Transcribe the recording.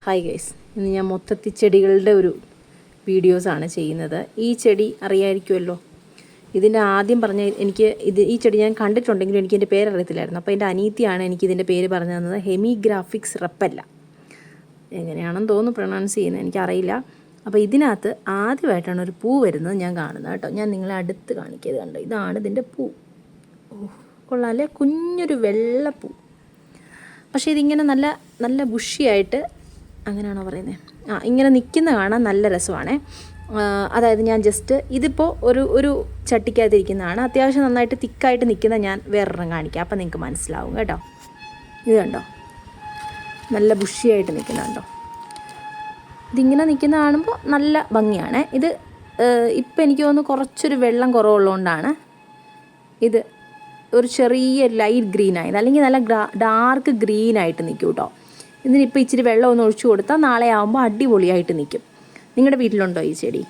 Hi guys, ഇന്ന് ഞാൻ മൊത്തത്തിൽ ചെടികളുടെ ഒരു വീഡിയോസാണ് ചെയ്യുന്നത്. ഈ ചെടി അറിയാമായിരിക്കുമല്ലോ. ഇതിൻ്റെ ആദ്യം പറഞ്ഞ ഈ ചെടി ഞാൻ കണ്ടിട്ടുണ്ടെങ്കിലും എനിക്കിതിൻ്റെ പേരറിയത്തില്ലായിരുന്നു. അപ്പോൾ എൻ്റെ അനീത്തിയാണ് എനിക്കിതിൻ്റെ പേര് പറഞ്ഞു തന്നത്. ഹെമിഗ്രാഫിക്സ് റെപ്പല്ല, എങ്ങനെയാണെന്ന് തോന്നുന്നു പ്രൊണൗൺസ് ചെയ്യുന്നത്, എനിക്കറിയില്ല. അപ്പോൾ ഇതിനകത്ത് ആദ്യമായിട്ടാണ് ഒരു പൂ വരുന്നത് ഞാൻ കാണുന്നത് കേട്ടോ. ഞാൻ നിങ്ങളെ അടുത്ത് കാണിക്കിയത് കണ്ടോ, ഇതാണ് ഇതിൻ്റെ പൂ. കൊള്ളാം അല്ലേ, കുഞ്ഞൊരു വെള്ളപ്പൂ. പക്ഷേ ഇതിങ്ങനെ നല്ല നല്ല ബുഷിയായിട്ട്, അങ്ങനെയാണോ പറയുന്നത്, ഇങ്ങനെ നിൽക്കുന്ന കാണാൻ നല്ല രസമാണ്. അതായത് ഞാൻ ജസ്റ്റ് ഇതിപ്പോൾ ഒരു ചട്ടിക്കകത്തിരിക്കുന്നതാണ്. അത്യാവശ്യം നന്നായിട്ട് തിക്കായിട്ട് നിൽക്കുന്ന ഞാൻ വേറൊരെണ്ണം കാണിക്കാം, അപ്പം നിങ്ങൾക്ക് മനസ്സിലാവും കേട്ടോ. ഇത് കണ്ടോ, നല്ല ബുഷിയായിട്ട് നിൽക്കുന്ന കണ്ടോ. ഇതിങ്ങനെ നിൽക്കുന്ന കാണുമ്പോൾ നല്ല ഭംഗിയാണ്. ഇത് ഇപ്പം എനിക്ക് തോന്നുന്നു കുറച്ചൊരു വെള്ളം കുറവുള്ളതുകൊണ്ടാണ് ഇത് ഒരു ചെറിയ ലൈറ്റ് ഗ്രീൻ ആയത്, അല്ലെങ്കിൽ നല്ല ഡാർക്ക് ഗ്രീനായിട്ട് നിൽക്കും കേട്ടോ. ഇതിനിപ്പോൾ ഇച്ചിരി വെള്ളം ഒന്ന് ഒഴിച്ചു കൊടുത്താൽ നാളെ ആകുമ്പോൾ അടിപൊളിയായിട്ട് നിൽക്കും. നിങ്ങളുടെ വീട്ടിലുണ്ടോ ഈ ചെടി?